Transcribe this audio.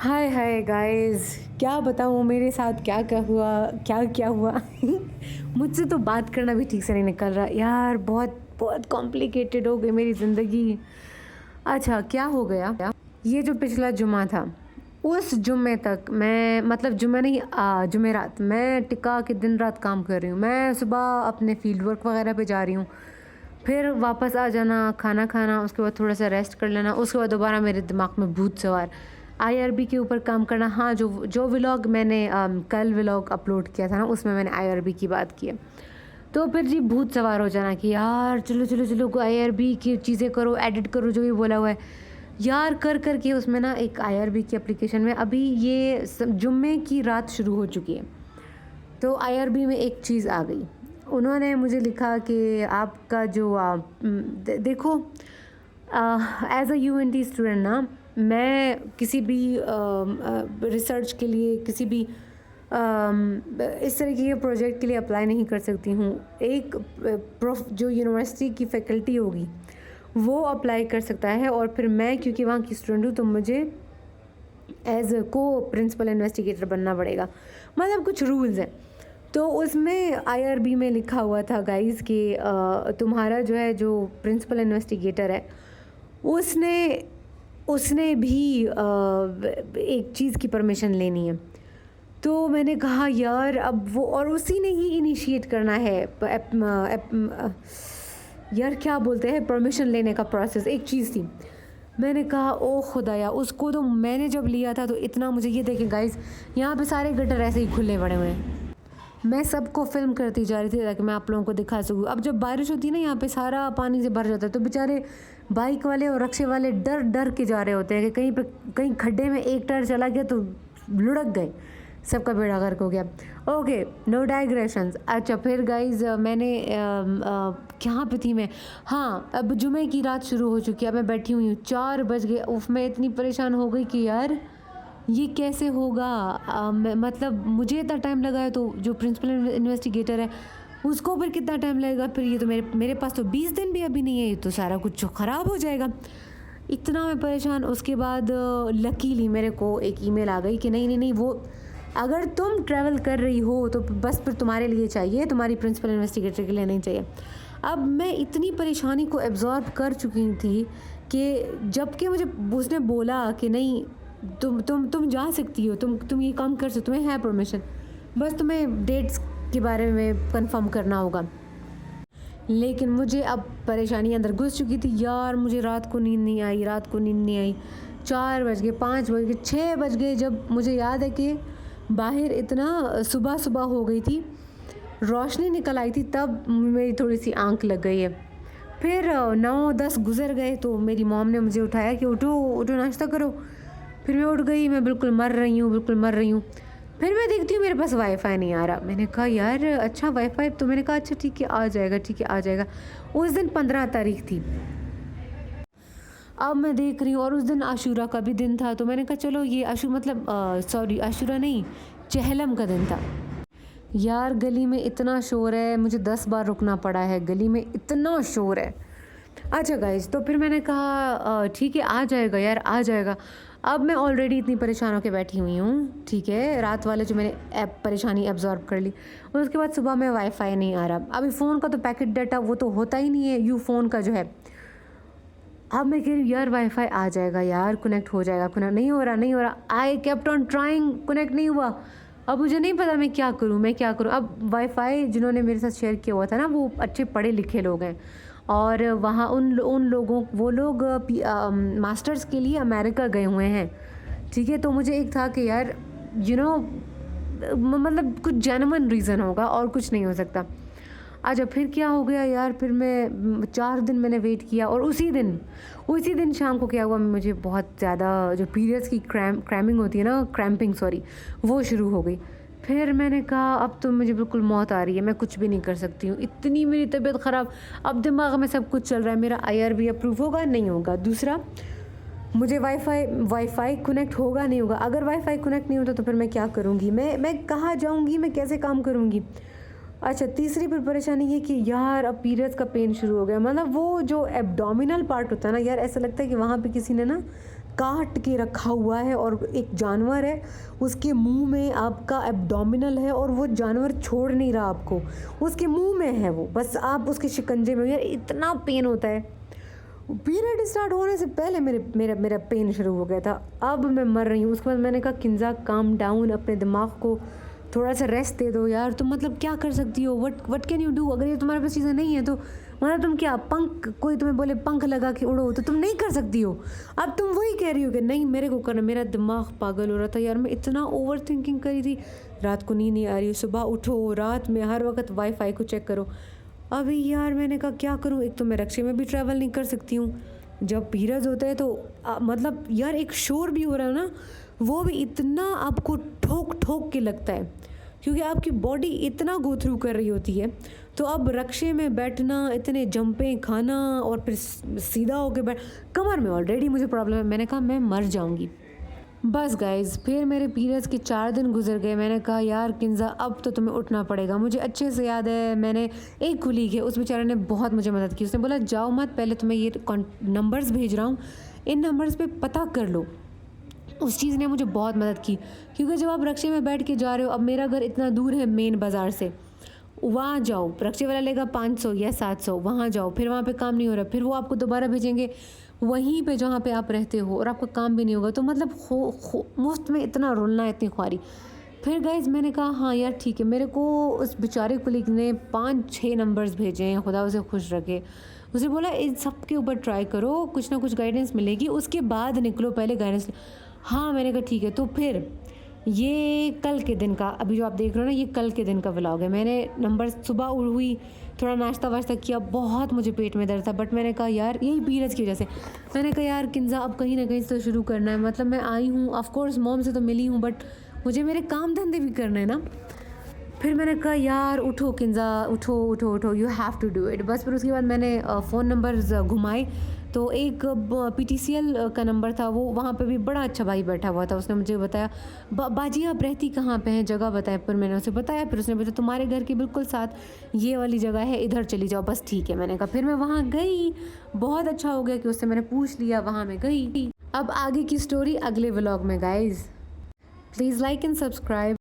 हाय hi guys, क्या बताऊँ मेरे साथ क्या क्या हुआ, क्या क्या हुआ। मुझसे तो बात करना भी ठीक से नहीं निकल रहा यार। बहुत बहुत कॉम्प्लिकेटेड हो गई मेरी ज़िंदगी। अच्छा, क्या हो गया, ये जो पिछला जुमा था, उस जुम्मे तक मैं, मतलब जुम्मे नहीं, जुमेरात मैं टिका के दिन रात काम कर रही हूँ। मैं सुबह अपने फील्ड वर्क वगैरह पे जा रही हूँ, फिर वापस आ जाना, खाना खाना, उसके बाद थोड़ा सा रेस्ट कर लेना, उसके बाद दोबारा मेरे दिमाग में भूत सवार आईआरबी के ऊपर काम करना। हाँ, जो जो व्लॉग मैंने कल व्लॉग अपलोड किया था ना, उसमें मैंने आईआरबी की बात की है। तो फिर जी भूत सवार हो जाना कि यार चलो चलो चलो आईआरबी की चीज़ें करो, एडिट करो जो भी बोला हुआ है यार, कर कर के उसमें ना एक आईआरबी की एप्लीकेशन में अभी ये जुम्मे की रात शुरू हो चुकी है। तो आईआरबी में एक चीज़ आ गई, उन्होंने मुझे लिखा कि आपका जो देखो, एज अ यूएनटी स्टूडेंट ना, मैं किसी भी रिसर्च के लिए, किसी भी इस तरीके के प्रोजेक्ट के लिए अप्लाई नहीं कर सकती हूँ। एक जो यूनिवर्सिटी की फैकल्टी होगी वो अप्लाई कर सकता है, और फिर मैं क्योंकि वहाँ की स्टूडेंट हूँ तो मुझे एज को प्रिंसिपल इन्वेस्टिगेटर बनना पड़ेगा। मतलब कुछ रूल्स हैं। तो उसमें आईआरबी में लिखा हुआ था गाइस कि तुम्हारा जो है, जो प्रिंसिपल इन्वेस्टिगेटर है, उसने उसने भी एक चीज़ की परमिशन लेनी है। तो मैंने कहा यार अब वो, और उसी ने ही इनिशिएट करना है यार क्या बोलते हैं, परमिशन लेने का प्रोसेस, एक चीज़ थी। मैंने कहा ओ खुदाया, उसको तो मैंने जब लिया था तो इतना मुझे, ये देखें गाइस, यहाँ पे सारे गटर ऐसे ही खुले पड़े हुए हैं। मैं सबको फिल्म करती जा रही थी ताकि मैं आप लोगों को दिखा सकूँ। अब जब बारिश होती है ना, यहाँ पे सारा पानी से भर जाता है, तो बेचारे बाइक वाले और रक्शे वाले डर डर के जा रहे होते हैं कि कहीं खड्डे में एक टायर चला गया तो लुढ़क गए, सबका बेड़ा गर्क हो गया। Okay, no digressions. अच्छा फिर गाइज, मैंने कहाँ पे थी मैं, हाँ, अब जुमे की रात शुरू हो चुकी है। अब मैं बैठी हुई हूँ, 4 बज गए। उफ, मैं इतनी परेशान हो गई कि यार ये कैसे होगा। मतलब मुझे इतना टाइम लगा है, तो जो प्रिंसिपल इन्वेस्टिगेटर है उसको फिर कितना टाइम लगेगा। फिर ये तो मेरे पास तो 20 दिन भी अभी नहीं है, ये तो सारा कुछ ख़राब हो जाएगा। इतना मैं परेशान। उसके बाद लकीली मेरे को एक ईमेल आ गई कि नहीं नहीं नहीं, वो अगर तुम ट्रैवल कर रही हो तो बस फिर तुम्हारे लिए चाहिए, तुम्हारी प्रिंसिपल इन्वेस्टिगेटर के लिए नहीं चाहिए। अब मैं इतनी परेशानी को एब्जॉर्ब कर चुकी थी कि जबकि मुझे उसने बोला कि नहीं, तुम जा सकती हो, तुम ये काम कर सकते, तुम्हें है परमिशन, बस तुम्हें डेट्स के बारे में कंफर्म करना होगा। लेकिन मुझे अब परेशानी अंदर घुस चुकी थी यार। मुझे रात को नींद नहीं आई, रात को नींद नहीं आई। 4 बज गए, 5 बज गए, 6 बज गए, जब मुझे याद है कि बाहर इतना सुबह सुबह हो गई थी, रोशनी निकल आई थी, तब मेरी थोड़ी सी आंख लग गई है। फिर 9-10 गुजर गए तो मेरी मॉम ने मुझे उठाया कि उठो उठो, नाश्ता करो। फिर मैं उठ गई, मैं बिल्कुल मर रही हूँ, बिल्कुल मर रही हूँ। फिर मैं देखती हूँ मेरे पास वाईफाई नहीं आ रहा। मैंने कहा यार अच्छा वाईफाई, तो मैंने कहा अच्छा ठीक है आ जाएगा, ठीक है आ जाएगा। उस दिन 15 तारीख थी। अब मैं देख रही हूँ, और उस दिन आशूरा का भी दिन था, तो मैंने कहा चलो ये सॉरी आशूरा नहीं, चहलम का दिन था। यार गली में इतना शोर है, मुझे 10 बार रुकना पड़ा है, गली में इतना शोर है। अच्छा गाइज, तो फिर मैंने कहा ठीक है आ जाएगा यार, आ जाएगा। अब मैं ऑलरेडी इतनी परेशान होकर बैठी हुई हूँ, ठीक है, रात वाले जो मैंने परेशानी एब्जॉर्ब कर ली, और उसके बाद सुबह में वाईफाई नहीं आ रहा। अभी फ़ोन का तो पैकेट डाटा वो तो होता ही नहीं है, यू फ़ोन का जो है। अब मैं कह रही हूँ यार वाईफाई आ जाएगा यार, कनेक्ट हो जाएगा, कनेक्ट नहीं हो रहा, नहीं हो रहा। I kept on trying, connect नहीं हुआ। अब मुझे नहीं पता मैं क्या करूँ, मैं क्या करूँ। अब वाईफाई जिन्होंने मेरे साथ शेयर किया हुआ था ना, वो अच्छे पढ़े लिखे लोग हैं, और वहाँ उन लोगों, वो लोग मास्टर्स के लिए अमेरिका गए हुए हैं, ठीक है। तो मुझे एक था कि यार मतलब कुछ जेन्युइन रीज़न होगा, और कुछ नहीं हो सकता। अच्छा फिर क्या हो गया यार, फिर मैं 4 दिन मैंने वेट किया, और उसी दिन शाम को क्या हुआ, मुझे बहुत ज़्यादा जो पीरियड्स की क्रैम्पिंग होती है ना, क्रैम्पिंग सॉरी, वो शुरू हो गई। फिर मैंने कहा अब तो मुझे बिल्कुल मौत आ रही है, मैं कुछ भी नहीं कर सकती हूँ, इतनी मेरी तबीयत ख़राब। अब दिमाग में सब कुछ चल रहा है, मेरा आईआरबी अप्रूव होगा नहीं होगा, दूसरा मुझे वाईफाई कनेक्ट होगा नहीं होगा। अगर वाईफाई कनेक्ट नहीं होता तो फिर मैं क्या करूँगी, मैं कहाँ जाऊँगी, मैं कैसे काम करूँगी। अच्छा तीसरी फिर परेशानी ये कि यार अब पीरियड्स का पेन शुरू हो गया। मतलब वो जो एब्डोमिनल पार्ट होता है ना यार, ऐसा लगता है कि वहाँ पे किसी ने ना काट के रखा हुआ है और एक जानवर है, उसके मुंह में आपका एब्डोमिनल है और वो जानवर छोड़ नहीं रहा आपको, उसके मुंह में है वो, बस आप उसके शिकंजे में हो। यार इतना पेन होता है। पीरियड स्टार्ट होने से पहले मेरा पेन शुरू हो गया था, अब मैं मर रही हूँ। उसके बाद मैंने कहा किंजा काम डाउन, अपने दिमाग को थोड़ा सा रेस्ट दे दो यार। तुम मतलब क्या कर सकती हो, वट कैन यू डू? अगर ये तुम्हारे पास चीज़ें नहीं है तो मतलब तुम क्या पंख, कोई तुम्हें बोले पंख लगा के उड़ो तो तुम नहीं कर सकती हो। अब तुम वही कह रही हो कि नहीं मेरे को करना। मेरा दिमाग पागल हो रहा था यार, मैं इतना ओवर थिंकिंग करी थी। रात को नींद नहीं आ रही, सुबह उठो, रात में हर वक्त वाईफाई को चेक करो। अभी यार मैंने कहा क्या करूँ, एक तो मैं रक्शे में भी ट्रैवल नहीं कर सकती हूँ, जब पीरियड्स होते हैं तो मतलब यार एक शोर भी हो रहा है ना, वो भी इतना आपको ठोक ठोक के लगता है क्योंकि आपकी बॉडी इतना गो थ्रू कर रही होती है। तो अब रक्शे में बैठना, इतने जंपें खाना और फिर सीधा होके बैठ, कमर में ऑलरेडी मुझे प्रॉब्लम है। मैंने कहा मैं मर जाऊंगी। बस गाइज़, फिर मेरे पीरियड्स के 4 दिन गुजर गए। मैंने कहा यार किंजा अब तो तुम्हें उठना पड़ेगा। मुझे अच्छे से याद है, मैंने एक कुलीग है, उस बेचारे ने बहुत मुझे मदद की। उसने बोला जाओ मत, पहले तुम्हें ये नंबर्स भेज रहा हूँ, इन नंबर्स पे पता कर लो। उस चीज़ ने मुझे बहुत मदद की क्योंकि जब आप रक्शे में बैठ के जा रहे हो, अब मेरा घर इतना दूर है मेन बाज़ार से, वहाँ जाओ, रक्शे वाला लेगा 500 या 700, वहाँ जाओ, फिर वहाँ पे काम नहीं हो रहा, फिर वो आपको दोबारा भेजेंगे वहीं पे जहाँ पे आप रहते हो और आपका काम भी नहीं होगा। तो मतलब मुफ्त में इतना रोलना, इतनी ख्वारी। फिर गाइज मैंने कहा हाँ यार ठीक है। मेरे को उस बेचारे कुलीग ने 5-6 नंबर्स भेजे हैं, खुदा उसे खुश रखे। उसे बोला इन सब के ऊपर ट्राई करो, कुछ ना कुछ गाइडेंस मिलेगी, उसके बाद निकलो, पहले गाइडेंस। हाँ मैंने कहा ठीक है। तो फिर ये कल के दिन का, अभी जो आप देख रहे हो ना, ये कल के दिन का व्लॉग है। मैंने नंबर सुबह हुई, थोड़ा नाश्ता वाश्ता किया, बहुत मुझे पेट में दर्द था, बट मैंने कहा यार यही पीरियड्स की वजह से, मैंने कहा यार किंजा अब कहीं ना कहीं से शुरू करना है। मतलब मैं आई हूँ, ऑफकोर्स मॉम से तो मिली हूँ, बट मुझे मेरे काम धंधे भी करने हैं ना। फिर मैंने कहा यार उठो किंजा, उठो उठो उठो, you have to do it. बस फिर उसके बाद मैंने फ़ोन नंबर्स घुमाए तो एक PTCL का नंबर था, वो वहाँ पे भी बड़ा अच्छा भाई बैठा हुआ था। उसने मुझे बताया बाजी आप रहती कहाँ पे हैं, जगह बताया। पर मैंने उसे बताया, फिर उसने बताया तुम्हारे घर के बिल्कुल साथ ये वाली जगह है, इधर चली जाओ। बस ठीक है मैंने कहा। फिर मैं वहाँ गई, बहुत अच्छा हो गया कि उससे मैंने पूछ लिया, वहाँ मैं गई। अब आगे की स्टोरी अगले व्लॉग में guys, please like and subscribe.